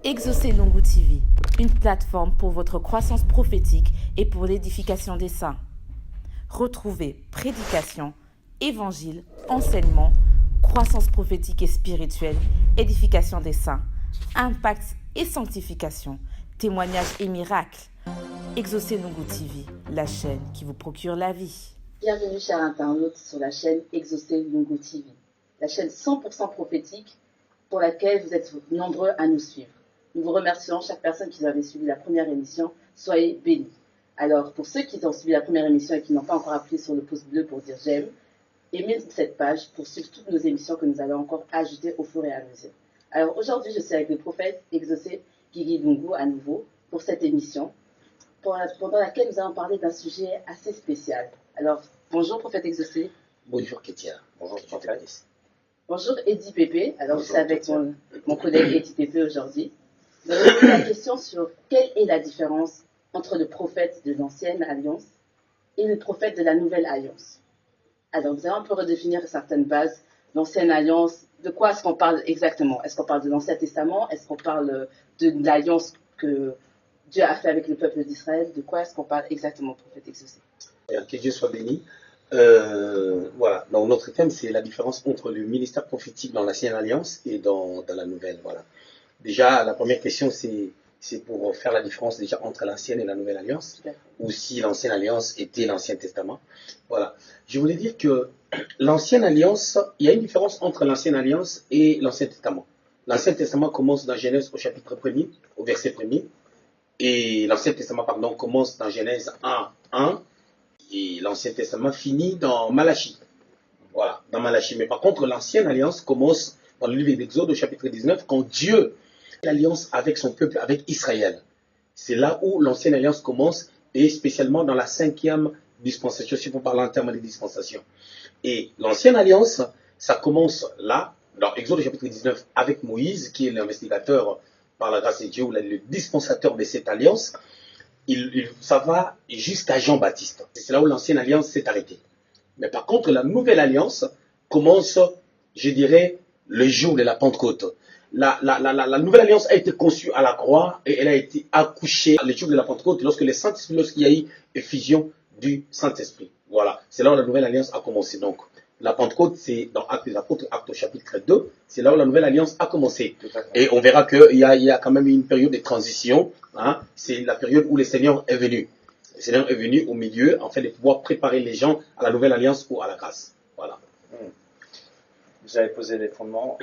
Exaucez Nungu TV, une plateforme pour votre croissance prophétique et pour l'édification des saints. Retrouvez prédication, évangile, enseignement, croissance prophétique et spirituelle, édification des saints, impact et sanctification, témoignages et miracles. Exaucez Nungu TV, la chaîne qui vous procure la vie. Bienvenue chers internautes sur la chaîne Exaucez Nungu TV, la chaîne 100% prophétique pour laquelle vous êtes nombreux à nous suivre. Nous vous remercions, chaque personne qui avait suivi la première émission, soyez bénis. Alors, pour ceux qui ont suivi la première émission et qui n'ont pas encore appuyé sur le pouce bleu pour dire j'aime, aimez cette page pour suivre toutes nos émissions que nous allons encore ajouter au fur et à mesure. Alors, aujourd'hui, je suis avec le prophète Exaucé Guigui Nungu à nouveau pour cette émission, pendant laquelle nous allons parler d'un sujet assez spécial. Alors, bonjour prophète Exaucé. Bonjour Kétia. Bonjour prophète. Bonjour Eddie Pépé. Alors, Bonjour, je suis avec mon collègue Eddie Pépé aujourd'hui. Nous allons poser la question sur quelle est la différence entre le prophète de l'Ancienne Alliance et le prophète de la Nouvelle Alliance. Alors, nous allons un peu redéfinir certaines bases. L'Ancienne Alliance, de quoi est-ce qu'on parle exactement? Est-ce qu'on parle de l'Ancien Testament? Est-ce qu'on parle de l'alliance que Dieu a fait avec le peuple d'Israël? De quoi est-ce qu'on parle exactement, prophète Exaucé? Que Dieu soit béni. Voilà, donc notre thème c'est la différence entre le ministère prophétique dans l'Ancienne Alliance et dans la Nouvelle. Voilà. Déjà, la première question c'est pour faire la différence déjà entre l'Ancienne et la Nouvelle Alliance, ou si l'Ancienne Alliance était l'Ancien Testament. Voilà. Je voulais dire que l'Ancienne Alliance, il y a une différence entre l'Ancienne Alliance et l'Ancien Testament. L'Ancien Testament commence dans Genèse au chapitre 1er, au verset 1er, et l'Ancien Testament, pardon, commence dans Genèse 1, 1, et l'Ancien Testament finit dans Malachie. Voilà, dans Malachie. Mais par contre, l'Ancienne Alliance commence dans le livre d'Exode au chapitre 19, quand Dieu fait l'alliance avec son peuple, avec Israël. C'est là où l'Ancienne Alliance commence, et spécialement dans la 5e dispensation, si vous parlez en termes de dispensation. Et l'Ancienne Alliance, ça commence là, dans Exode au chapitre 19, avec Moïse, qui est l'investigateur par la grâce de Dieu, ou le dispensateur de cette alliance. Ça va jusqu'à Jean-Baptiste. C'est là où l'Ancienne Alliance s'est arrêtée. Mais par contre, la Nouvelle Alliance commence, je dirais, le jour de la Pentecôte. La Nouvelle Alliance a été conçue à la croix et elle a été accouchée le jour de la Pentecôte lorsqu'il y a eu effusion du Saint-Esprit. Voilà, c'est là où la Nouvelle Alliance a commencé. Donc, la Pentecôte, c'est dans Actes des Apôtres, Actes au chapitre 2, c'est là où la Nouvelle Alliance a commencé. Et on verra qu'il y a quand même une période de transition. Hein, c'est la période où le Seigneur est venu. Le Seigneur est venu au milieu, afin de pouvoir préparer les gens à la Nouvelle Alliance ou à la grâce. Voilà. Vous avez posé les fondements.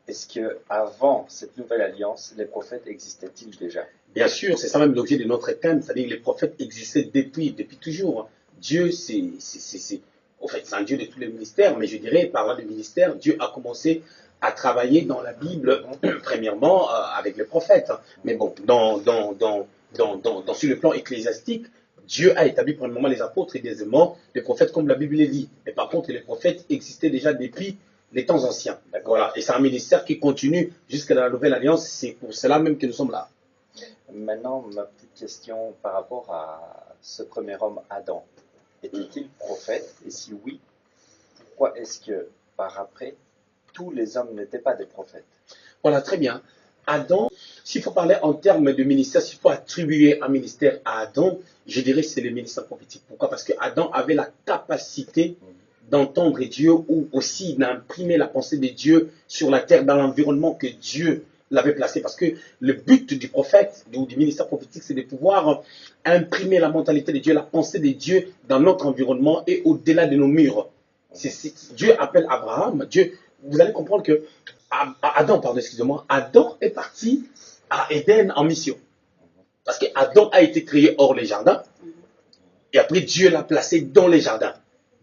Est-ce qu'avant cette Nouvelle Alliance, les prophètes existaient-ils déjà? Bien sûr, c'est ça même l'objet de notre thème, c'est-à-dire que les prophètes existaient depuis toujours. Dieu, en fait, c'est un Dieu de tous les ministères, mais je dirais, par le ministère, Dieu a commencé à travailler dans la Bible, premièrement, avec les prophètes. Mais bon, sur le plan ecclésiastique, Dieu a établi premièrement les apôtres et deuxièmement les prophètes, comme la Bible le dit. Mais par contre, les prophètes existaient déjà depuis les temps anciens. Voilà. Et c'est un ministère qui continue jusqu'à la Nouvelle Alliance. C'est pour cela même que nous sommes là. Maintenant, ma petite question par rapport à ce premier homme, Adam. Était-il prophète? Et si oui, pourquoi est-ce que par après, tous les hommes n'étaient pas des prophètes? Voilà, très bien. Adam, s'il faut parler en termes de ministère, s'il faut attribuer un ministère à Adam, je dirais que c'est le ministère prophétique. Pourquoi? Parce que Adam avait la capacité d'entendre Dieu ou aussi d'imprimer la pensée de Dieu sur la terre, dans l'environnement que Dieu l'avait placé. Parce que le but du prophète, ou du ministère prophétique, c'est de pouvoir imprimer la mentalité de Dieu, la pensée de Dieu dans notre environnement et au-delà de nos murs. Dieu appelle Abraham, vous allez comprendre que Adam est parti à Éden en mission. Parce que Adam a été créé hors les jardins, et après Dieu l'a placé dans les jardins.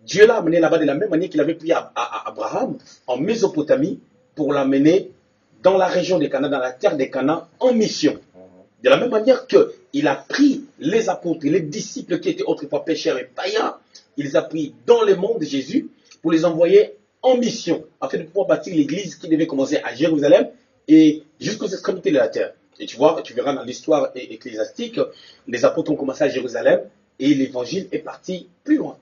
Dieu l'a amené là-bas de la même manière qu'il avait pris à Abraham en Mésopotamie pour l'amener dans la région des Canaan, dans la terre des Canaan, en mission. De la même manière qu'il a pris les apôtres, les disciples qui étaient autrefois pécheurs et païens, il les a pris dans le monde de Jésus pour les envoyer en mission, afin de pouvoir bâtir l'église qui devait commencer à Jérusalem et jusqu'aux extrémités de la terre. Et tu verras dans l'histoire ecclésiastique, les apôtres ont commencé à Jérusalem et l'évangile est parti plus loin.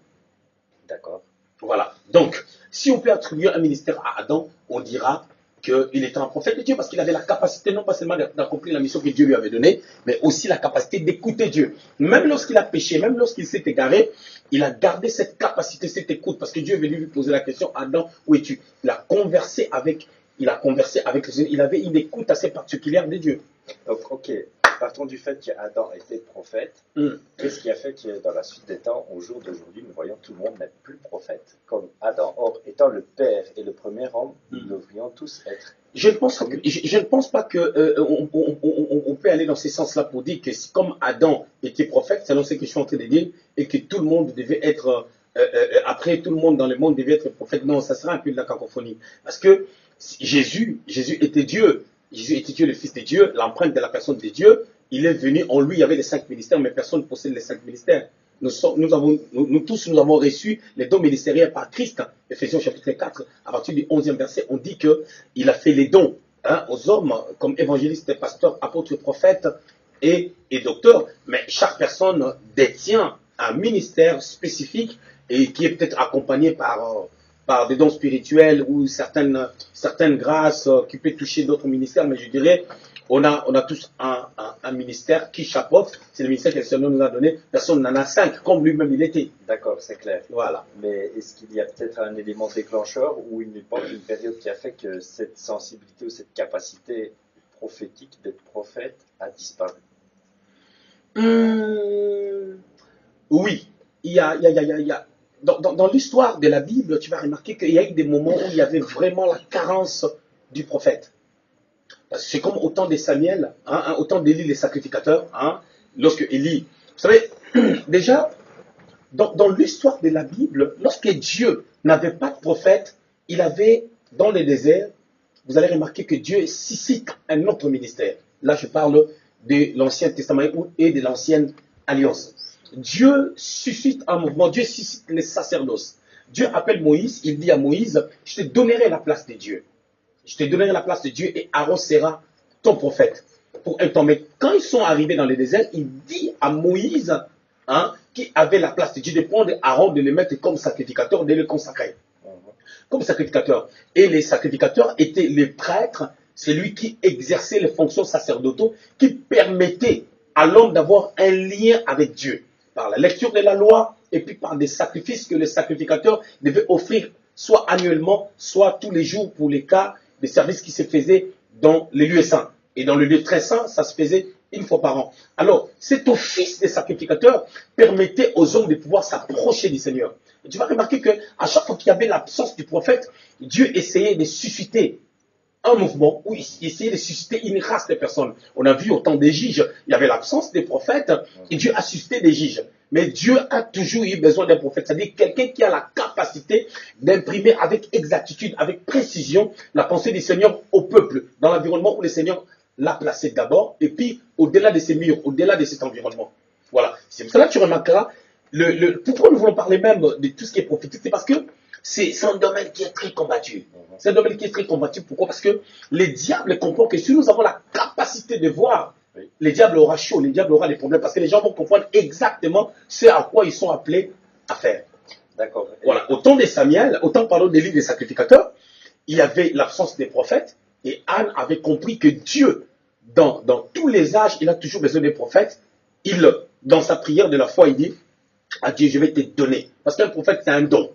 D'accord. Voilà. Donc, si on peut attribuer un ministère à Adam, on dira qu'il était un prophète de Dieu parce qu'il avait la capacité non pas seulement d'accomplir la mission que Dieu lui avait donnée, mais aussi la capacité d'écouter Dieu. Même lorsqu'il a péché, même lorsqu'il s'est égaré, il a gardé cette capacité, cette écoute, parce que Dieu est venu lui poser la question, Adam, où es-tu? Il a conversé avec le Seigneur, il avait une écoute assez particulière de Dieu. Donc, ok, partons du fait qu'Adam était prophète. Qu'est-ce qui a fait que dans la suite des temps, au jour d'aujourd'hui, nous voyons que tout le monde n'est plus prophète? Comme Adam, or, étant le père et le premier homme, nous devrions tous être. Je ne pense pas que on peut aller dans ce sens-là pour dire que comme Adam était prophète, selon ce que je suis en train de dire, et que tout le monde devait être, après tout le monde dans le monde devait être prophète. Non, ça sera un peu de la cacophonie. Parce que Jésus était Dieu. Jésus était Dieu, le Fils de Dieu, l'empreinte de la personne de Dieu. Il est venu, en lui, il y avait les 5 ministères, mais personne ne possède les 5 ministères. Nous tous, nous avons reçu les dons ministériels par Christ. Ephésiens chapitre 4, à partir du 11e verset, on dit qu'il a fait les dons aux hommes, comme évangélistes, pasteurs, apôtres, prophètes et docteurs. Mais chaque personne détient un ministère spécifique et qui est peut-être accompagné par des dons spirituels ou certaines grâces qui peuvent toucher d'autres ministères. Mais je dirais, on a tous un ministère qui chapeaute. C'est le ministère que le Seigneur nous a donné. Personne n'en a 5, comme lui-même il était. D'accord, c'est clair. Voilà. Mais est-ce qu'il y a peut-être un élément déclencheur ou une période qui a fait que cette sensibilité ou cette capacité prophétique d'être prophète a disparu? Oui. Il y a dans l'histoire de la Bible, tu vas remarquer qu'il y a eu des moments où il y avait vraiment la carence du prophète. C'est comme au temps de Samuel, au temps d'Élie les sacrificateurs, lorsque Élie, vous savez, déjà, dans l'histoire de la Bible, lorsque Dieu n'avait pas de prophète, il avait, dans le désert, vous allez remarquer que Dieu suscite un autre ministère. Là, je parle de l'Ancien Testament et de l'Ancienne Alliance. Dieu suscite un mouvement, Dieu suscite les sacerdoces. Dieu appelle Moïse, il dit à Moïse, je te donnerai la place de Dieu. Je te donnerai la place de Dieu et Aaron sera ton prophète pour un temps. Mais quand ils sont arrivés dans le désert, il dit à Moïse, qui avait la place de Dieu, de prendre Aaron, de le mettre comme sacrificateur, de le consacrer. Comme sacrificateur. Et les sacrificateurs étaient les prêtres, celui qui exerçait les fonctions sacerdotales, qui permettaient à l'homme d'avoir un lien avec Dieu. Par la lecture de la loi et puis par des sacrifices que le sacrificateur devait offrir soit annuellement, soit tous les jours pour les cas des services qui se faisaient dans les lieux saints. Et dans le lieu très saint, ça se faisait une fois par an. Alors, cet office des sacrificateurs permettait aux hommes de pouvoir s'approcher du Seigneur. Et tu vas remarquer qu'à chaque fois qu'il y avait l'absence du prophète, Dieu essayait de susciter un mouvement où il essayait de susciter une race de personnes. On a vu au temps des juges, il y avait l'absence des prophètes et Dieu a suscité des juges. Mais Dieu a toujours eu besoin d'un prophète, c'est-à-dire quelqu'un qui a la capacité d'imprimer avec exactitude, avec précision, la pensée du Seigneur au peuple, dans l'environnement où le Seigneur l'a placé d'abord, et puis au-delà de ces murs, au-delà de cet environnement. Voilà. C'est pour cela que tu remarqueras, pourquoi nous voulons parler même de tout ce qui est prophétique, c'est parce que c'est un domaine qui est très combattu. C'est un domaine qui est très combattu. Pourquoi? Parce que les diables comprennent que si nous avons la capacité de voir, les diables aura chaud, les diables aura des problèmes, parce que les gens vont comprendre exactement ce à quoi ils sont appelés à faire. D'accord. Voilà. Au temps de Samuel, au temps des livres des sacrificateurs, il y avait l'absence des prophètes, et Anne avait compris que Dieu, dans tous les âges, il a toujours besoin des prophètes. Dans sa prière de la foi, il dit à Dieu, je vais te donner. Parce qu'un prophète, c'est un don.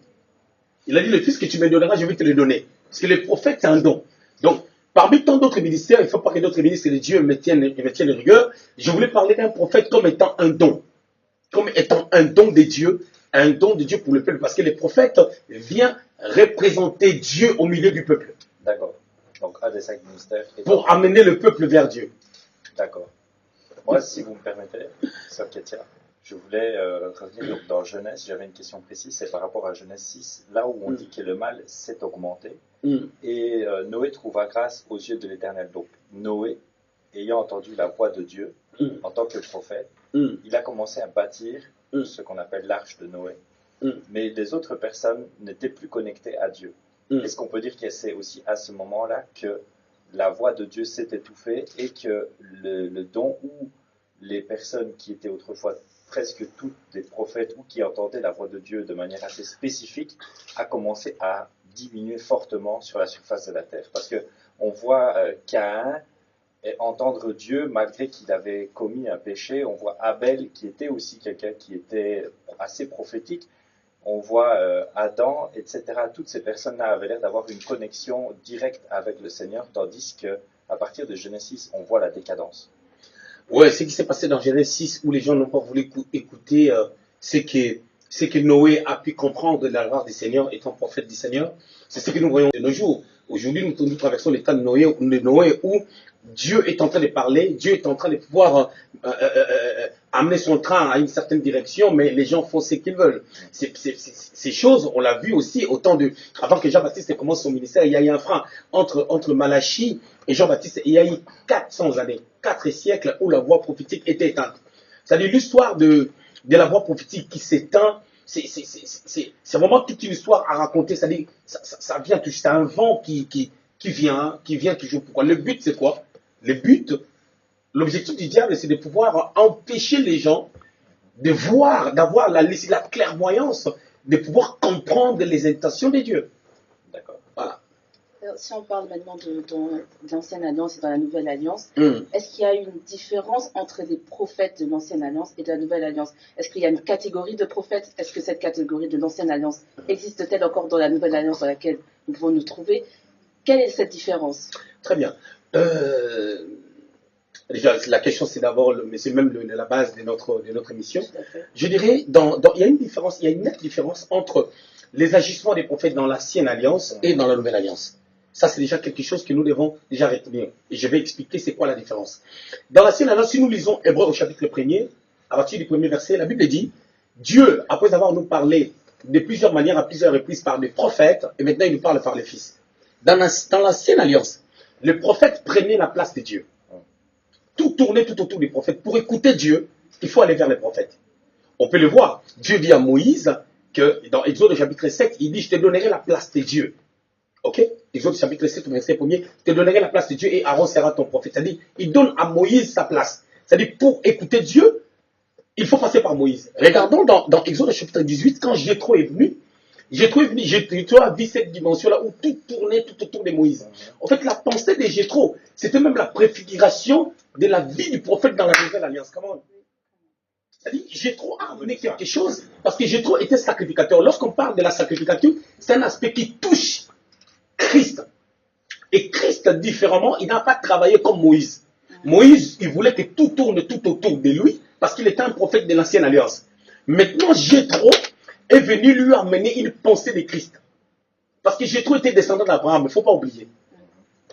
Il a dit, le fils que tu me donneras, je vais te le donner. Parce que le prophète, c'est un don. Donc, parmi tant d'autres ministères, il ne faut pas que d'autres ministres de Dieu me tiennent rigueur. Je voulais parler d'un prophète comme étant un don. Comme étant un don de Dieu pour le peuple. Parce que le prophète vient représenter Dieu au milieu du peuple. D'accord. Donc, un des 5 ministères. Pour amener le peuple vers Dieu. D'accord. Moi, si vous me permettez, Sœur Ketia, je voulais revenir donc dans Genèse. J'avais une question précise, c'est par rapport à Genèse 6, là où on dit que le mal s'est augmenté. Et Noé trouva grâce aux yeux de l'Éternel. Donc, Noé, ayant entendu la voix de Dieu en tant que prophète, il a commencé à bâtir ce qu'on appelle l'arche de Noé. Mais les autres personnes n'étaient plus connectées à Dieu. Est-ce qu'on peut dire que c'est aussi à ce moment-là que la voix de Dieu s'est étouffée et que le don ou les personnes qui étaient autrefois presque toutes des prophètes ou qui entendaient la voix de Dieu de manière assez spécifique a commencé à diminuer fortement sur la surface de la terre? Parce que on voit Caïn entendre Dieu malgré qu'il avait commis un péché. On voit Abel qui était aussi quelqu'un qui était assez prophétique. On voit Adam, etc. Toutes ces personnes-là avaient l'air d'avoir une connexion directe avec le Seigneur, tandis que à partir de Genèse, on voit la décadence. Ouais, ce qui s'est passé dans Genèse 6, où les gens n'ont pas voulu écouter ce que Noé a pu comprendre de la grâce du Seigneur, étant prophète du Seigneur. C'est ce que nous voyons de nos jours. Aujourd'hui, nous traversons l'état de Noé où Dieu est en train de parler, Dieu est en train de pouvoir amener son train à une certaine direction, mais les gens font ce qu'ils veulent. Ces choses, on l'a vu aussi avant que Jean-Baptiste commence son ministère, il y a eu un frein entre Malachie et Jean-Baptiste. Il y a eu 400 années, 4 siècles où la voix prophétique était éteinte. C'est-à-dire l'histoire de la voix prophétique qui s'éteint, c'est vraiment toute une histoire à raconter. C'est-à-dire ça vient toujours, c'est un vent qui vient toujours. Pourquoi? Le but, c'est quoi? L'objectif du diable, c'est de pouvoir empêcher les gens de voir, d'avoir la clairvoyance, de pouvoir comprendre les intentions de Dieu. D'accord. Voilà. Alors, si on parle maintenant de l'ancienne alliance et de la nouvelle alliance, Hum. est-ce qu'il y a une différence entre les prophètes de l'ancienne alliance et de la nouvelle alliance? Est-ce qu'il y a une catégorie de prophètes? Est-ce que cette catégorie de l'ancienne alliance existe-t-elle encore dans la nouvelle alliance dans laquelle nous pouvons nous trouver? Quelle est cette différence? Très bien. Déjà, la question, c'est d'abord, mais c'est même la base de notre émission. Tout à fait. Je dirais, il y a une différence, il y a une nette différence entre les agissements des prophètes dans l'ancienne alliance et dans la nouvelle alliance. Ça, c'est déjà quelque chose que nous devons déjà retenir. Et je vais expliquer c'est quoi la différence. Dans l'ancienne alliance, si nous lisons Hébreux au chapitre 1er, à partir du premier verset, la Bible dit, Dieu, après avoir nous parlé de plusieurs manières, à plusieurs reprises par des prophètes, et maintenant il nous parle par les fils. Dans l'ancienne alliance, le prophète prenait la place de Dieu. Tout tournait tout autour des prophètes. Pour écouter Dieu, il faut aller vers les prophètes. On peut le voir. Dieu dit à Moïse que dans Exode chapitre 7, il dit, je te donnerai la place de Dieu. Ok? Exode chapitre 7, verset 1er, je te donnerai la place de Dieu et Aaron sera ton prophète. C'est-à-dire, il donne à Moïse sa place. C'est-à-dire, pour écouter Dieu, il faut passer par Moïse. Regardons dans Exode chapitre 18, quand Jéthro est venu, Jéthro a vu cette dimension-là où tout tournait tout autour de Moïse. En fait, la pensée de Jéthro, c'était même la préfiguration de la vie du prophète dans la nouvelle alliance. Comment? C'est-à-dire, Jéthro a amené quelque chose, parce que Jéthro était sacrificateur. Lorsqu'on parle de la sacrificature, c'est un aspect qui touche Christ. Et Christ, différemment, il n'a pas travaillé comme Moïse. Moïse, il voulait que tout tourne tout autour de lui, parce qu'il était un prophète de l'ancienne alliance. Maintenant, Jéthro est venu lui amener une pensée de Christ. Parce que Jéthro était descendant d'Abraham, il ne faut pas oublier.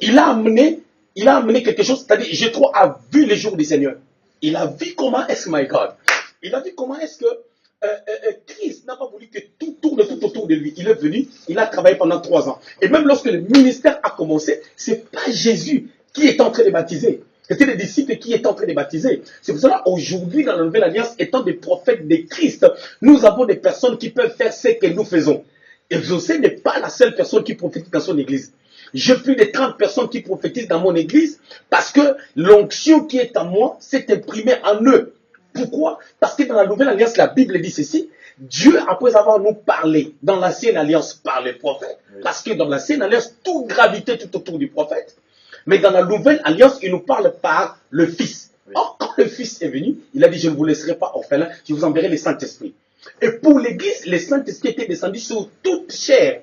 Il a amené quelque chose, c'est-à-dire Jéthro a vu les jours du Seigneur. Il a vu comment est-ce, my God, il a vu comment est-ce que Christ n'a pas voulu que tout tourne tout autour de lui. Il est venu, il a travaillé pendant 3 ans. Et même lorsque le ministère a commencé, ce n'est pas Jésus qui est en train de baptiser. C'était les disciples qui étaient en train de baptiser. C'est pour cela, aujourd'hui, dans la Nouvelle Alliance, étant des prophètes de Christ, nous avons des personnes qui peuvent faire ce que nous faisons. Et José n'est pas la seule personne qui prophétise dans son église. J'ai plus de 30 personnes qui prophétisent dans mon église parce que l'onction qui est en moi s'est imprimée en eux. Pourquoi? Parce que dans la Nouvelle Alliance, la Bible dit ceci. Dieu, après avoir nous parlé dans l'ancienne alliance par les prophètes, parce que dans l'ancienne alliance, tout gravitait tout autour du prophète. Mais dans la nouvelle alliance, il nous parle par le Fils. Or, quand le Fils est venu, il a dit, je ne vous laisserai pas orphelin, je vous enverrai le Saint-Esprit. Et pour l'Église, le Saint-Esprit était descendu sur toute chair.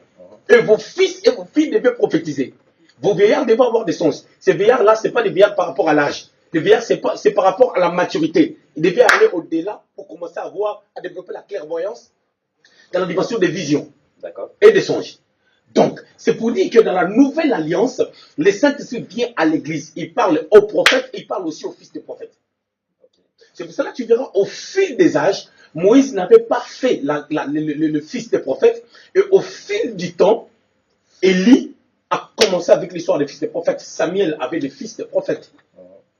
Et vos fils et vos filles devaient prophétiser. Vos vieillards devaient avoir des sens. Ces vieillards-là, ce n'est pas des vieillards par rapport à l'âge. Les vieillards, c'est par rapport à la maturité. Ils devaient aller au-delà pour commencer à développer la clairvoyance dans la dimension des visions et des songes. Donc, c'est pour dire que dans la nouvelle alliance, le Saint-Esprit vient à l'église. Il parle aux prophètes, il parle aussi aux fils des prophètes. C'est pour cela que tu verras, au fil des âges, Moïse n'avait pas fait le fils des prophètes. Et au fil du temps, Élie a commencé avec l'histoire des fils des prophètes. Samuel avait des fils des prophètes.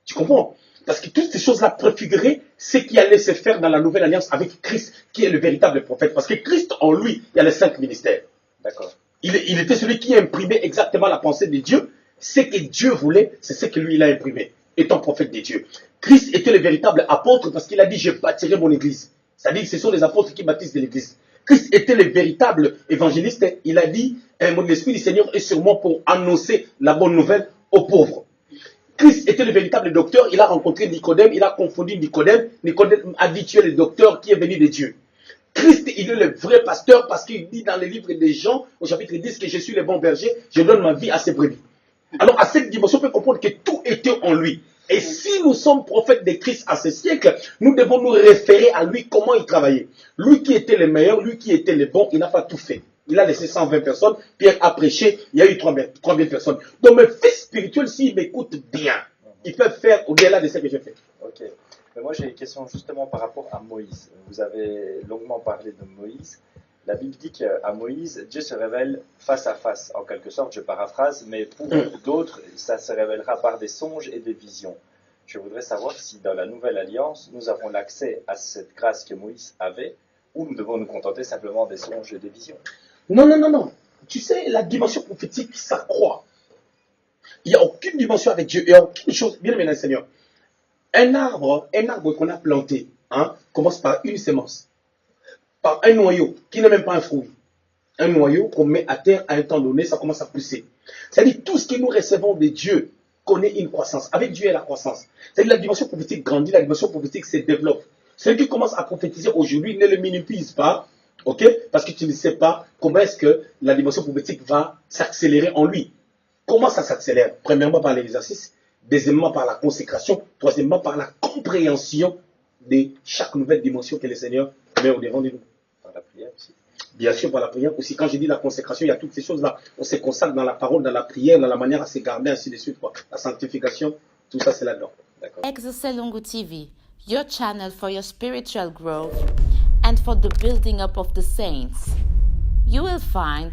Tu comprends? Parce que toutes ces choses-là préfiguraient ce qui allait se faire dans la nouvelle alliance avec Christ, qui est le véritable prophète. Parce que Christ, en lui, il y a les 5 ministères. D'accord. Il était celui qui imprimait exactement la pensée de Dieu. Ce que Dieu voulait, c'est ce que lui, il a imprimé, étant prophète de Dieu. Christ était le véritable apôtre parce qu'il a dit, je bâtirai mon église. C'est-à-dire que ce sont les apôtres qui baptisent de l'église. Christ était le véritable évangéliste. Il a dit, l'Esprit du Seigneur est sur moi pour annoncer la bonne nouvelle aux pauvres. Christ était le véritable docteur. Il a rencontré Nicodème, il a confondu Nicodème. Nicodème a dit tu es le docteur qui est venu de Dieu. Christ, il est le vrai pasteur parce qu'il dit dans le livre des Jean, au chapitre 10, que je suis le bon berger, je donne ma vie à ses brebis. Alors, à cette dimension, on peut comprendre que tout était en lui. Et si nous sommes prophètes de Christ à ce siècle, nous devons nous référer à lui, comment il travaillait. Lui qui était le meilleur, lui qui était le bon, il n'a pas tout fait. Il a laissé 120 personnes, Pierre a prêché, il y a eu 3000 personnes. Donc mes fils spirituels, s'ils m'écoutent bien, ils peuvent faire au-delà de ce que j'ai fait. Ok. Mais moi j'ai une question justement par rapport à Moïse. Vous avez longuement parlé de Moïse. La Bible dit qu'à Moïse, Dieu se révèle face à face, en quelque sorte, je paraphrase, mais pour d'autres, ça se révélera par des songes et des visions. Je voudrais savoir si dans la Nouvelle Alliance, nous avons l'accès à cette grâce que Moïse avait, ou nous devons nous contenter simplement des songes et des visions. Non. Tu sais, la dimension prophétique s'accroît. Il n'y a aucune dimension avec Dieu, il n'y a aucune chose, bien aimé Seigneur. Un arbre qu'on a planté, commence par une semence, par un noyau qui n'est même pas un fruit. Un noyau qu'on met à terre à un temps donné, ça commence à pousser. C'est-à-dire tout ce que nous recevons de Dieu connaît une croissance. Avec Dieu, il y a la croissance. C'est-à-dire la dimension prophétique grandit, la dimension prophétique se développe. Celui qui commence à prophétiser aujourd'hui ne le minimise pas, ok? Parce que tu ne sais pas comment est-ce que la dimension prophétique va s'accélérer en lui. Comment ça s'accélère? Premièrement par l'exercice, deuxièmement par la consécration, troisièmement par la compréhension de chaque nouvelle dimension que le Seigneur met au devant de nous. Par la prière aussi. Bien sûr, par la prière aussi. Quand je dis la consécration, il y a toutes ces choses-là. On se consacre dans la parole, dans la prière, dans la manière à se garder, ainsi de suite, quoi. La sanctification, tout ça, c'est là-dedans. D'accord. Exoselongo TV, your channel for your spiritual growth and for the building up of the saints. You will find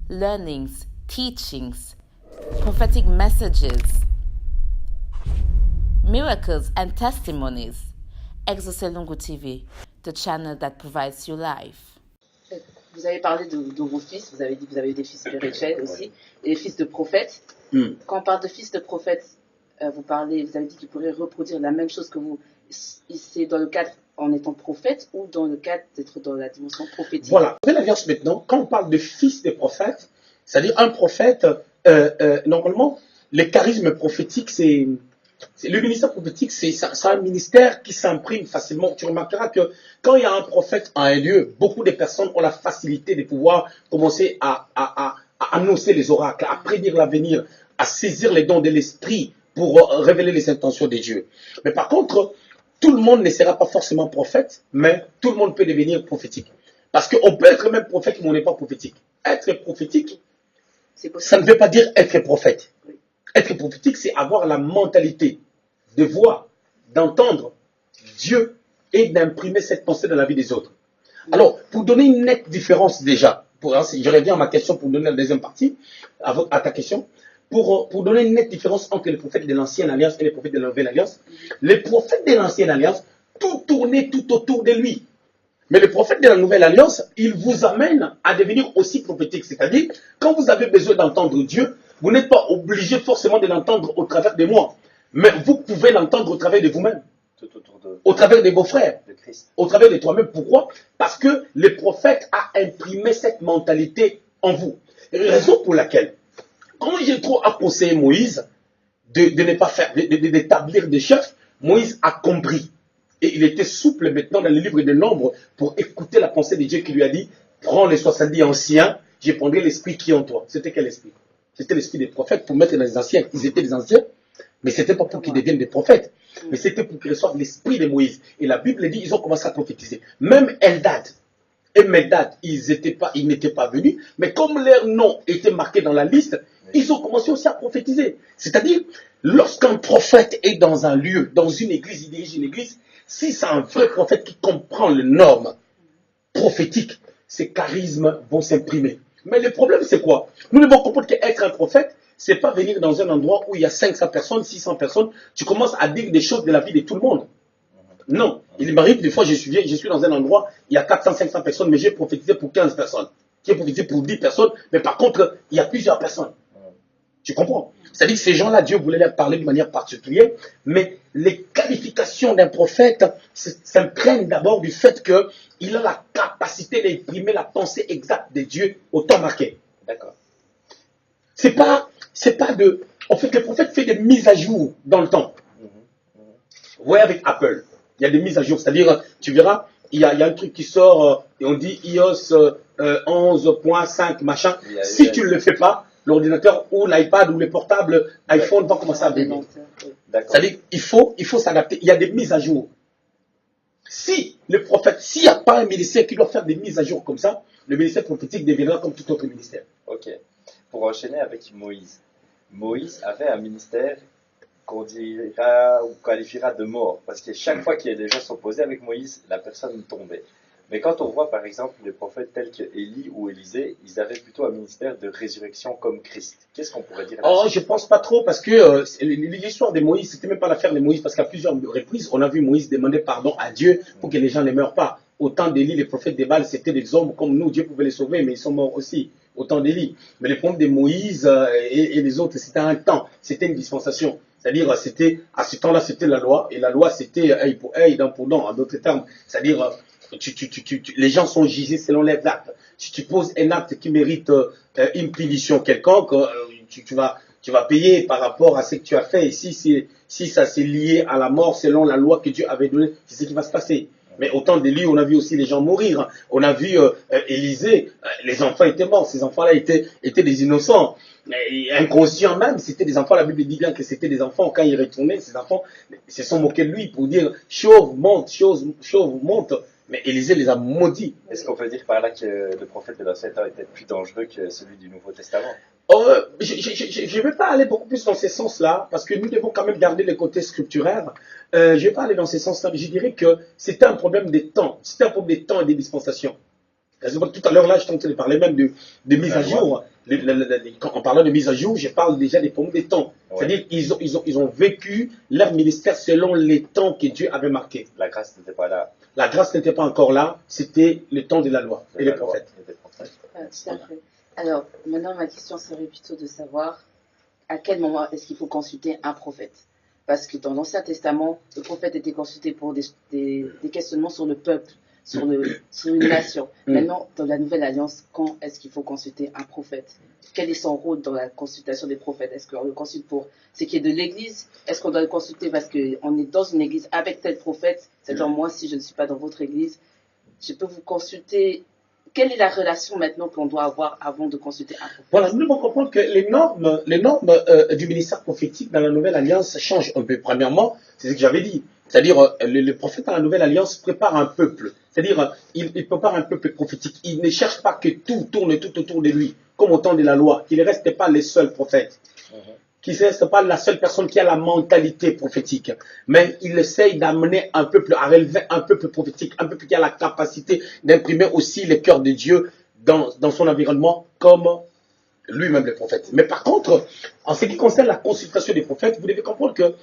learnings, teachings, prophetic messages, miracles and testimonies. Exoselongo TV, the channel that provides you life. Vous avez parlé de vos fils, vous avez dit que vous avez des fils spirituels aussi, et des fils de prophètes. Quand on parle de fils de prophètes, vous avez dit qu'ils pourraient reproduire la même chose que vous. C'est dans le cadre en étant prophète ou dans le cadre d'être dans la dimension prophétique? Voilà. Nouvelle Alliance maintenant, quand on parle de fils de prophètes, c'est-à-dire un prophète, normalement, le charisme prophétique, le ministère prophétique, c'est un ministère qui s'imprime facilement. Tu remarqueras que quand il y a un prophète à un lieu, beaucoup de personnes ont la facilité de pouvoir commencer à annoncer les oracles, à prédire l'avenir, à saisir les dons de l'esprit pour révéler les intentions de Dieu. Mais par contre, tout le monde ne sera pas forcément prophète, mais tout le monde peut devenir prophétique. Parce qu'on peut être même prophète, mais on n'est pas prophétique. Être prophétique, ça ne veut pas dire être prophète. Être prophétique, c'est avoir la mentalité de voir, d'entendre Dieu et d'imprimer cette pensée dans la vie des autres. Alors, pour donner une nette différence déjà, je reviens à ma question pour donner la deuxième partie, à ta question, pour donner une nette différence entre les prophètes de l'Ancienne Alliance et les prophètes de la Nouvelle Alliance. Les prophètes de l'Ancienne Alliance, tout tournait tout autour de lui. Mais les prophètes de la Nouvelle Alliance, ils vous amènent à devenir aussi prophétiques. C'est-à-dire, quand vous avez besoin d'entendre Dieu, vous n'êtes pas obligé forcément de l'entendre au travers de moi. Mais vous pouvez l'entendre au travers de vous-même. Au travers de vos frères. Au travers de toi-même. Pourquoi? Parce que le prophète a imprimé cette mentalité en vous. Raison pour laquelle, quand j'ai trop à conseiller Moïse de ne pas faire, d'établir des chefs, Moïse a compris. Et il était souple maintenant dans le livre des Nombres pour écouter la pensée de Dieu qui lui a dit, prends les 70 anciens, je prendrai l'esprit qui est en toi. C'était quel esprit? C'était l'esprit des prophètes pour mettre dans les anciens. Ils étaient des anciens, mais ce n'était pas pour qu'ils deviennent des prophètes. Mais c'était pour qu'ils reçoivent l'esprit de Moïse. Et la Bible dit, ils ont commencé à prophétiser. Même Eldad et Médad, ils n'étaient pas venus, mais comme leur nom était marqué dans la liste, ils ont commencé aussi à prophétiser. C'est-à-dire, lorsqu'un prophète est dans un lieu, dans une église, il dirige une église, si c'est un vrai prophète qui comprend les normes prophétiques, ses charismes vont s'imprimer. Mais le problème, c'est quoi? Nous devons comprendre qu'être un prophète, c'est pas venir dans un endroit où il y a 500 personnes, 600 personnes, tu commences à dire des choses de la vie de tout le monde. Non. Il m'arrive des fois, je suis dans un endroit, il y a 400, 500 personnes, mais j'ai prophétisé pour 15 personnes. J'ai prophétisé pour 10 personnes, mais par contre, il y a plusieurs personnes. Tu comprends? C'est-à-dire que ces gens-là, Dieu voulait leur parler de manière particulière, mais les qualifications d'un prophète s'imprègnent d'abord du fait qu'il a la capacité d'exprimer la pensée exacte de Dieu au temps marqué. D'accord. C'est pas de... En fait, le prophète fait des mises à jour dans le temps. Vous voyez avec Apple, il y a des mises à jour. C'est-à-dire, tu verras, il y a un truc qui sort et on dit iOS 11.5 machin. Si tu ne le fais pas, l'ordinateur ou l'iPad ou le portable iPhone va commencer à bugger. C'est-à-dire, il faut s'adapter. Il y a des mises à jour. Si le prophète, s'il n'y a pas un ministère qui doit faire des mises à jour comme ça, le ministère prophétique deviendra comme tout autre ministère. Ok. Pour enchaîner avec Moïse. Moïse avait un ministère qu'on dira ou qualifiera de mort, parce que chaque fois qu'il y a des gens s'opposaient avec Moïse, la personne tombait. Mais quand on voit par exemple les prophètes tels que Élie ou Élisée, ils avaient plutôt un ministère de résurrection comme Christ. Qu'est-ce qu'on pourrait dire là-dessus? Oh, je pense pas trop parce que l'histoire de Moïse, c'était même pas l'affaire de Moïse parce qu'à plusieurs reprises, on a vu Moïse demander pardon à Dieu pour que les gens ne meurent pas. Au temps d'Élie, les prophètes des Baals, c'était des hommes comme nous, Dieu pouvait les sauver, mais ils sont morts aussi au temps d'Élie. Mais les problèmes de Moïse et les autres, c'était un temps, c'était une dispensation. C'est-à-dire, c'était à ce temps-là, c'était la loi, et la loi, c'était œil pour œil, dent pour dent, en d'autres termes. C'est-à-dire, les gens sont jugés selon les actes. Si tu poses un acte qui mérite une punition quelconque, tu vas payer par rapport à ce que tu as fait. Et si ça s'est lié à la mort selon la loi que Dieu avait donnée, c'est ce qui va se passer. Mais au temps d'Élie, on a vu aussi les gens mourir. On a vu Élisée, les enfants étaient morts. Ces enfants-là étaient des innocents. Et inconscients même, c'était des enfants. La Bible dit bien que c'était des enfants. Quand ils retournaient, ces enfants se sont moqués de lui pour dire chauve, monte, chauve, monte. Mais Élisée les a maudits. Est-ce qu'on peut dire par là que le prophète de l'Ancien Temps était plus dangereux que celui du Nouveau Testament? Je ne vais pas aller beaucoup plus dans ce sens-là, parce que nous devons quand même garder le côté scripturaire. Je ne vais pas aller dans ce sens-là, mais je dirais que c'était un problème des temps. C'était un problème des temps et des dispensations. Tout à l'heure, là, je tentais de parler même de mise à jour. En parlant de mise à jour, je parle déjà des problèmes des temps. Ouais. C'est-à-dire qu'ils ont vécu leur ministère selon les temps que Dieu avait marqués. La grâce n'était pas là. La grâce n'était pas encore là, c'était le temps de la loi et les prophètes. Tout à fait. Alors, maintenant, ma question serait plutôt de savoir à quel moment est-ce qu'il faut consulter un prophète? Parce que dans l'Ancien Testament, le prophète était consulté pour des questionnements sur le peuple, sur une nation. Maintenant, dans la Nouvelle Alliance, quand est-ce qu'il faut consulter un prophète? Quel est son rôle dans la consultation des prophètes? Est-ce qu'on le consulte pour ce qui est de l'Église? Est-ce qu'on doit le consulter parce qu'on est dans une Église avec tel prophète? C'est genre, moi, si je ne suis pas dans votre Église, je peux vous consulter. Quelle est la relation maintenant qu'on doit avoir avant de consulter un prophète? Voilà, nous devons comprendre que les normes du ministère prophétique dans la Nouvelle Alliance changent un peu. Premièrement, c'est ce que j'avais dit. C'est-à-dire, le prophète dans la Nouvelle Alliance prépare un peuple. C'est-à-dire, il prépare un peuple prophétique. Il ne cherche pas que tout tourne tout autour de lui, comme au temps de la loi, qu'il ne reste pas les seuls prophètes. Qui ne reste pas la seule personne qui a la mentalité prophétique. Mais il essaye d'amener un peuple, à relever un peuple prophétique, un peuple qui a la capacité d'imprimer aussi le cœur de Dieu dans son environnement, comme lui-même le prophète. Mais par contre, en ce qui concerne la consultation des prophètes, vous devez comprendre que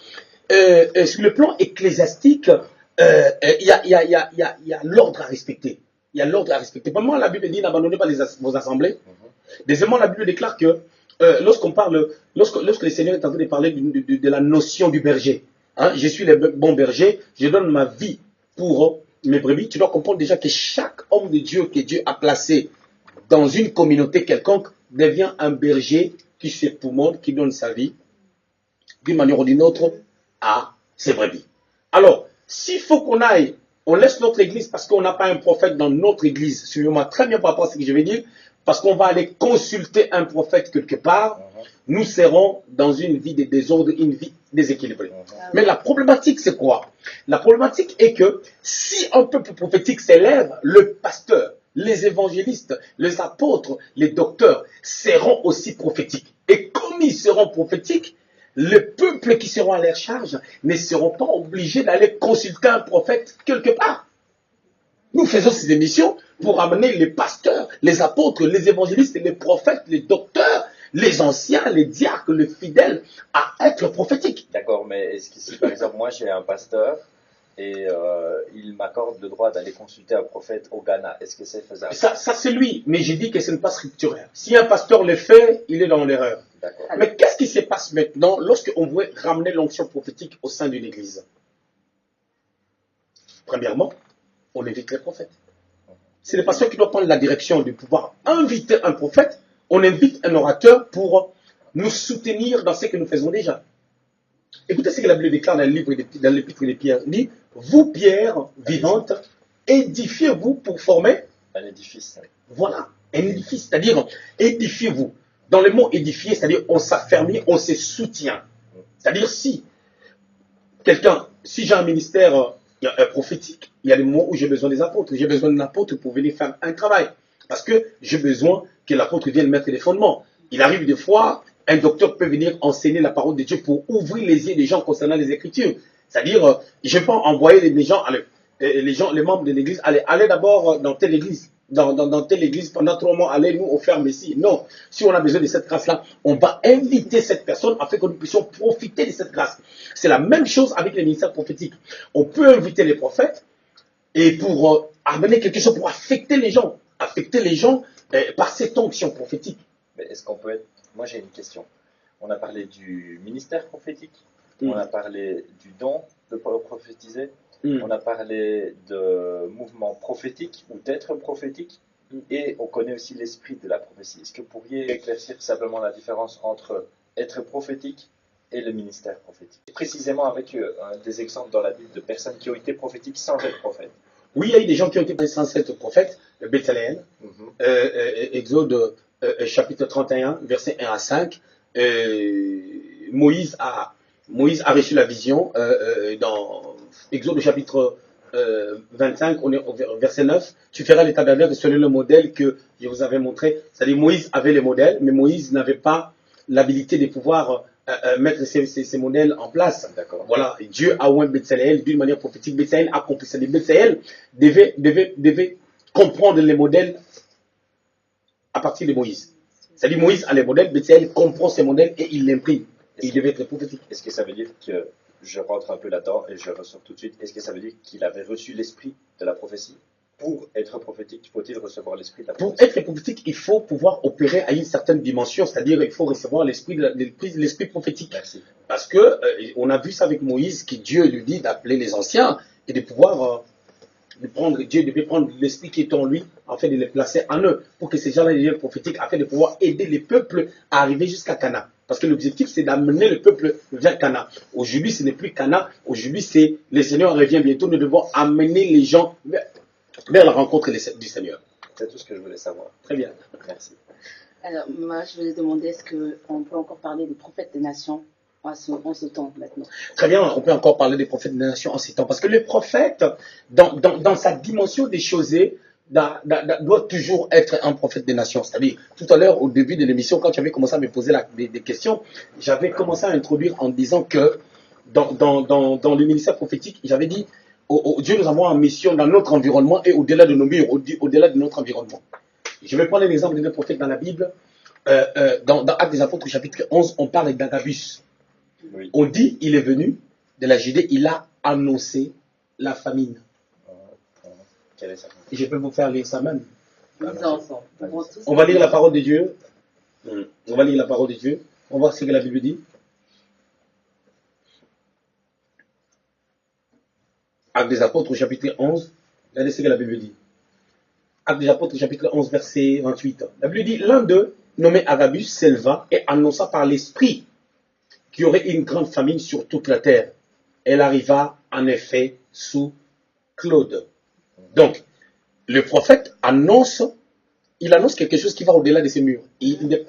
sur le plan ecclésiastique, il y a l'ordre à respecter. Il y a l'ordre à respecter. Premièrement, la Bible dit n'abandonnez pas vos assemblées. Deuxièmement, la Bible déclare que lorsque le Seigneur est en train de parler de la notion du berger, hein, je suis le bon berger, je donne ma vie pour mes brebis, tu dois comprendre déjà que chaque homme de Dieu que Dieu a placé dans une communauté quelconque devient un berger qui s'époumonne, qui donne sa vie d'une manière ou d'une autre à ses brebis. Alors, s'il faut qu'on aille, on laisse notre église parce qu'on n'a pas un prophète dans notre église, suivez-moi très bien par rapport à ce que je vais dire, parce qu'on va aller consulter un prophète quelque part, nous serons dans une vie de désordre, une vie déséquilibrée. Mais la problématique, c'est quoi? La problématique est que si un peuple prophétique s'élève, le pasteur, les évangélistes, les apôtres, les docteurs seront aussi prophétiques. Et comme ils seront prophétiques, le peuple qui seront à leur charge ne seront pas obligés d'aller consulter un prophète quelque part. Nous faisons ces émissions pour amener les pasteurs, les apôtres, les évangélistes, les prophètes, les docteurs, les anciens, les diacres, les fidèles à être prophétiques. D'accord, mais est-ce que si par exemple moi j'ai un pasteur et il m'accorde le droit d'aller consulter un prophète au Ghana, est-ce que c'est faisable? Ça c'est lui, mais j'ai dit que ce n'est pas scripturaire. Si un pasteur le fait, il est dans l'erreur. Mais qu'est-ce qui se passe maintenant lorsqu'on veut ramener l'onction prophétique au sein d'une église? Premièrement, on évite les prophètes. C'est le pasteur qui doit prendre la direction de pouvoir inviter un prophète on invite un orateur pour nous soutenir dans ce que nous faisons déjà. Écoutez ce que la Bible déclare dans l'épître de Pierre. Il dit, vous, pierre vivante, édifiez-vous pour former Un édifice. voilà, un édifice, c'est-à-dire édifiez-vous. Dans le mot édifier, c'est-à-dire on s'affermit, on se soutient. C'est-à-dire si j'ai un ministère prophétique, il y a des moments où j'ai besoin des apôtres. J'ai besoin d'un apôtre pour venir faire un travail. Parce que j'ai besoin que l'apôtre vienne mettre les fondements. Il arrive des fois, un docteur peut venir enseigner la parole de Dieu pour ouvrir les yeux des gens concernant les Écritures. C'est-à-dire, je peux envoyer les gens, les membres de l'église, allez d'abord dans telle église. Dans telle église, pendant 3 mois, allez nous offrir Messie. Non, si on a besoin de cette grâce-là, on va inviter cette personne afin que nous puissions profiter de cette grâce. C'est la même chose avec les ministères prophétiques. On peut inviter les prophètes et pour amener quelque chose pour affecter les gens par cette onction prophétique. Mais est-ce qu'on peut être... Moi, j'ai une question. On a parlé du ministère prophétique, on a parlé du don de prophétiser, on a parlé de mouvement prophétique ou d'être prophétique, et on connaît aussi l'esprit de la prophétie. Est-ce que vous pourriez éclaircir simplement la différence entre être prophétique et le ministère prophétique? Précisément avec des exemples dans la Bible de personnes qui ont été prophétiques sans être prophètes. Oui, il y a eu des gens qui ont été sans être prophètes, Bethléem, Exode chapitre 31, versets 1 à 5. Moïse a reçu la vision dans Exode chapitre 25, on est au verset 9. Tu feras les tabernacles selon le modèle que je vous avais montré. C'est-à-dire Moïse avait les modèles, mais Moïse n'avait pas l'habilité de pouvoir mettre ces modèles en place. Voilà, Dieu a oint Bethléem d'une manière prophétique. Bethléem a compris. C'est-à-dire Bethléem devait comprendre les modèles à partir de Moïse. C'est-à-dire Moïse a les modèles, Bethléem comprend ces modèles et il l'imprime. Il devait être prophétique. Est-ce que ça veut dire que, je rentre un peu là-dedans et je ressors tout de suite, est-ce que ça veut dire qu'il avait reçu l'esprit de la prophétie? Pour être prophétique, faut-il recevoir l'esprit de la prophétie? Pour être prophétique, il faut pouvoir opérer à une certaine dimension, c'est-à-dire il faut recevoir l'esprit prophétique. Merci. Parce que on a vu ça avec Moïse, que Dieu lui dit d'appeler les anciens et de pouvoir Dieu devait prendre l'esprit qui est en lui, afin de les placer en eux, pour que ces gens-là deviennent prophétiques, afin de pouvoir aider les peuples à arriver jusqu'à Cana. Parce que l'objectif, c'est d'amener le peuple vers Cana. Aujourd'hui, ce n'est plus Cana. Aujourd'hui, c'est le Seigneur revient bientôt. Nous devons amener les gens vers la rencontre du Seigneur. C'est tout ce que je voulais savoir. Très bien. Merci. Alors, moi, je voulais demander, est-ce qu'on peut encore parler des prophètes des nations en ce temps maintenant? Très bien, on peut encore parler des prophètes des nations en ces temps. Parce que le prophète, dans sa dimension des choses, doit toujours être un prophète des nations. C'est-à-dire, tout à l'heure, au début de l'émission, quand tu avais commencé à me poser des questions, j'avais commencé à introduire en disant que dans le ministère prophétique, j'avais dit, Dieu nous envoie en mission dans notre environnement et au-delà de nos murs, au-delà de notre environnement. Je vais prendre l'exemple de deux prophètes dans la Bible. Dans Actes des Apôtres, chapitre 11, on parle d'Agabus. Oui. On dit, il est venu de la Judée, il a annoncé la famine. Quelle est ça? Et je peux vous faire lire ça même. Ensemble. On va lire la parole de Dieu. On va lire la parole de Dieu. On va voir ce que la Bible dit. Actes des Apôtres, chapitre 11. Regardez ce que la Bible dit. Actes des Apôtres, chapitre 11, verset 28. La Bible dit, l'un d'eux, nommé Agabus, s'éleva et annonça par l'Esprit qu'il y aurait une grande famine sur toute la terre. Elle arriva en effet sous Claude. Donc, le prophète annonce quelque chose qui va au-delà de ces murs. Il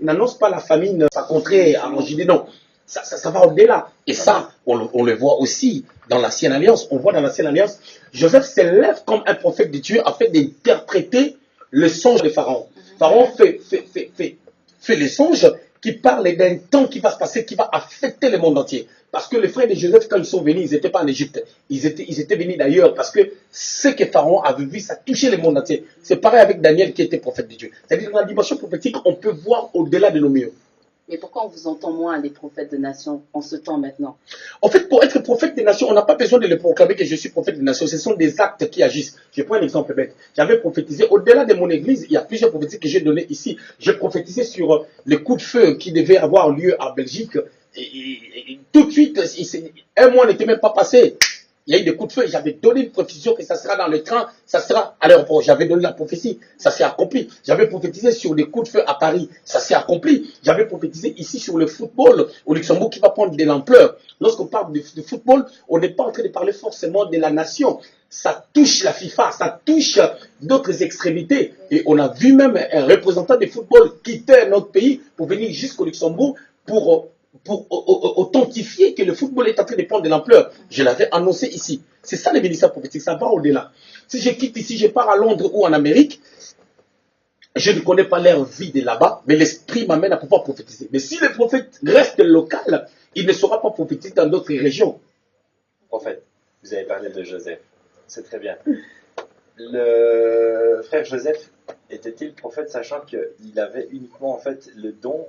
n'annonce pas la famine, sa contrée en Judée, non. Ça va au-delà. Et ça, on le voit aussi dans l'Ancienne Alliance. On voit dans l'Ancienne Alliance, Joseph s'élève comme un prophète de Dieu afin d'interpréter le songe de Pharaon. Pharaon fait le songe qui parle d'un temps qui va se passer, qui va affecter le monde entier. Parce que les frères de Joseph, quand ils sont venus, ils n'étaient pas en Égypte. Ils étaient venus d'ailleurs parce que ce que Pharaon avait vu, ça touchait le monde entier. C'est pareil avec Daniel qui était prophète de Dieu. C'est-à-dire dans la dimension prophétique, on peut voir au-delà de nos murs. Mais pourquoi on vous entend moins les prophètes des nations en ce temps maintenant? En fait, pour être prophète des nations, on n'a pas besoin de le proclamer que je suis prophète des nations. Ce sont des actes qui agissent. Je prends un exemple bête. J'avais prophétisé, au-delà de mon église, il y a plusieurs prophéties que j'ai données ici. J'ai prophétisé sur les coups de feu qui devaient avoir lieu en Belgique. Et tout de suite, un mois n'était même pas passé. il y a eu des coups de feu. J'avais donné une précision que ça sera dans le train, ça sera à l'aéroport. J'avais donné la prophétie, ça s'est accompli. J'avais prophétisé sur des coups de feu à Paris, ça s'est accompli. J'avais prophétisé ici sur le football au Luxembourg qui va prendre de l'ampleur. Lorsqu'on parle de football, on n'est pas en train de parler forcément de la nation. Ça touche la FIFA, ça touche d'autres extrémités. Et on a vu même un représentant de football quitter notre pays pour venir jusqu'au Luxembourg pour authentifier que le football est en train de prendre de l'ampleur. Je l'avais annoncé ici. C'est ça le ministère prophétique, ça va au-delà. Si je quitte ici, je pars à Londres ou en Amérique, je ne connais pas leur vie de là-bas, mais l'esprit m'amène à pouvoir prophétiser. Mais si le prophète reste local, il ne saura pas prophétiser dans d'autres régions. Prophète, vous avez parlé de Joseph. C'est très bien. Le frère Joseph était-il prophète, sachant qu'il avait uniquement en fait le don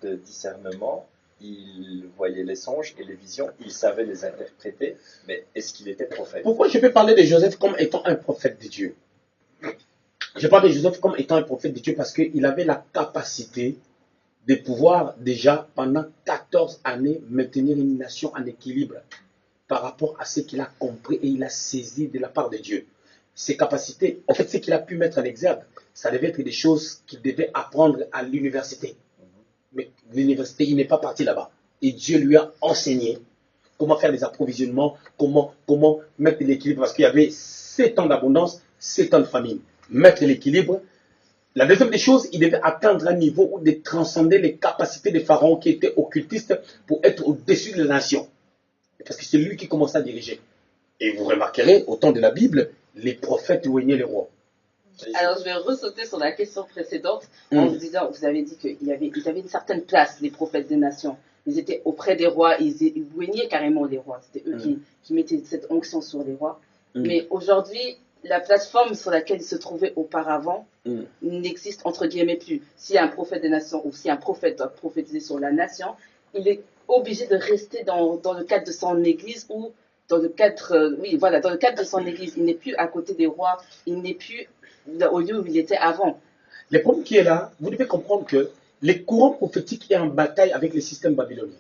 de discernement? Il voyait les songes et les visions, il savait les interpréter, mais est-ce qu'il était prophète? Pourquoi je peux parler de Joseph comme étant un prophète de Dieu? Je parle de Joseph comme étant un prophète de Dieu parce qu'il avait la capacité de pouvoir déjà pendant 14 années maintenir une nation en équilibre par rapport à ce qu'il a compris et il a saisi de la part de Dieu. Ses capacités, en fait, ce qu'il a pu mettre en exergue, ça devait être des choses qu'il devait apprendre à l'université. Mais l'université, il n'est pas parti là-bas. Et Dieu lui a enseigné comment faire des approvisionnements, comment mettre l'équilibre, parce qu'il y avait 7 ans d'abondance, 7 ans de famine. Mettre l'équilibre. La deuxième des choses, il devait atteindre un niveau où de transcender les capacités des pharaons qui étaient occultistes pour être au-dessus de la nation. Parce que c'est lui qui commençait à diriger. Et vous remarquerez, au temps de la Bible, les prophètes régnaient les rois. Alors, je vais ressauter sur la question précédente en vous disant, vous avez dit qu'ils avaient une certaine place, les prophètes des nations. Ils étaient auprès des rois, ils régnaient carrément les rois. C'était eux qui mettaient cette onction sur les rois. Mais aujourd'hui, la plateforme sur laquelle ils se trouvaient auparavant n'existe entre guillemets plus. S'il y a un prophète des nations ou si un prophète doit prophétiser sur la nation, il est obligé de rester dans le cadre de son église ou dans le cadre, dans le cadre de son église. Il n'est plus à côté des rois, il n'est plus au lieu où il était avant. Le problème qui est là, vous devez comprendre que les courants prophétiques est en bataille avec le système babylonien.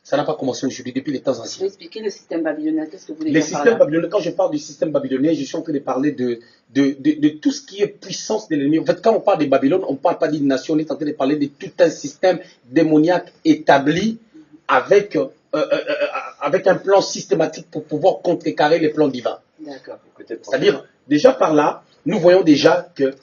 Ça n'a pas commencé aujourd'hui, depuis les temps Je vais anciens. expliquer le système babylonien. Qu'est-ce que vous voulez Le dire par système là? babylonien, quand je parle du système babylonien, je suis en train de parler de tout ce qui est puissance de l'ennemi. En fait, quand on parle de Babylone, on ne parle pas d'une nation, on est en train de parler de tout un système démoniaque établi avec un plan systématique pour pouvoir contrecarrer les plans divins. D'accord. C'est-à-dire, déjà par là, nous voyons déjà que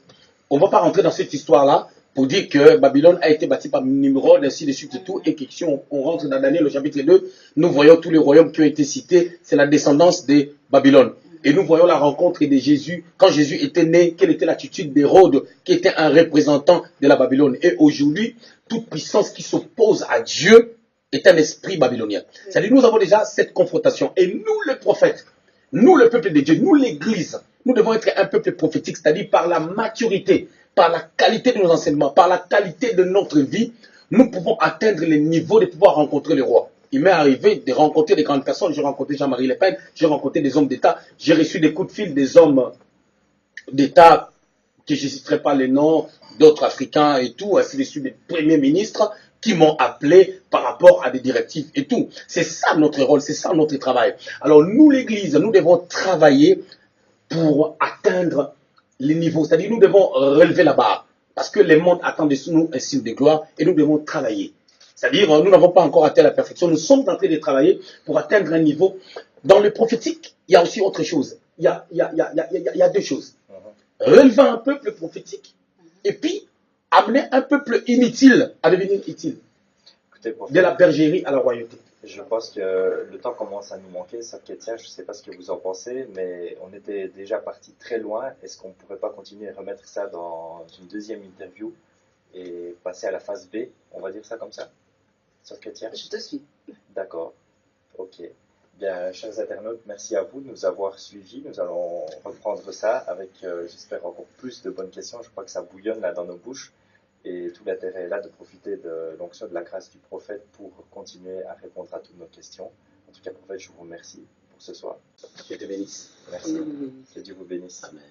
on ne va pas rentrer dans cette histoire-là pour dire que Babylone a été bâtie par Nimrod, ainsi de suite et tout, et que si on rentre dans Daniel au chapitre 2, nous voyons tous les royaumes qui ont été cités, c'est la descendance de Babylone. Et nous voyons la rencontre de Jésus, quand Jésus était né, quelle était l'attitude d'Hérode, qui était un représentant de la Babylone. Et aujourd'hui, toute puissance qui s'oppose à Dieu est un esprit babylonien. C'est-à-dire, nous avons déjà cette confrontation. Et nous, les prophètes, nous, le peuple de Dieu, nous, l'Église, nous devons être un peuple prophétique, c'est-à-dire par la maturité, par la qualité de nos enseignements, par la qualité de notre vie, nous pouvons atteindre les niveaux de pouvoir rencontrer le roi. Il m'est arrivé de rencontrer des grandes personnes. J'ai rencontré Jean-Marie Le Pen, j'ai rencontré des hommes d'État, j'ai reçu des coups de fil des hommes d'État, que je ne citerai pas les noms, d'autres Africains et tout, ainsi de suite, des premiers ministres qui m'ont appelé par rapport à des directives et tout. C'est ça notre rôle, c'est ça notre travail. Alors nous, l'Église, nous devons travailler pour atteindre les niveaux. C'est-à-dire nous devons relever la barre. Parce que le monde attend de nous un signe de gloire et nous devons travailler. C'est-à-dire nous n'avons pas encore atteint la perfection. Nous sommes en train de travailler pour atteindre un niveau. Dans le prophétique, il y a aussi autre chose. Il y a deux choses. Relever un peuple prophétique et puis amener un peuple inutile à devenir utile. Écoutez, prophète, de la bergerie à la royauté. Je pense que le temps commence à nous manquer, Sœur Kétia, je ne sais pas ce que vous en pensez, mais on était déjà parti très loin. Est-ce qu'on ne pourrait pas continuer à remettre ça dans une deuxième interview et passer à la phase B? On va dire ça comme ça, Sœur Kétia? Je te suis. D'accord, ok. Bien, chers internautes, merci à vous de nous avoir suivis. Nous allons reprendre ça avec, j'espère, encore plus de bonnes questions. Je crois que ça bouillonne là dans nos bouches. Et tout l'intérêt est là de profiter de l'onction de la grâce du prophète pour continuer à répondre à toutes nos questions. En tout cas, prophète, je vous remercie pour ce soir. Que Dieu te bénisse. Merci. Que Dieu vous bénisse. Amen.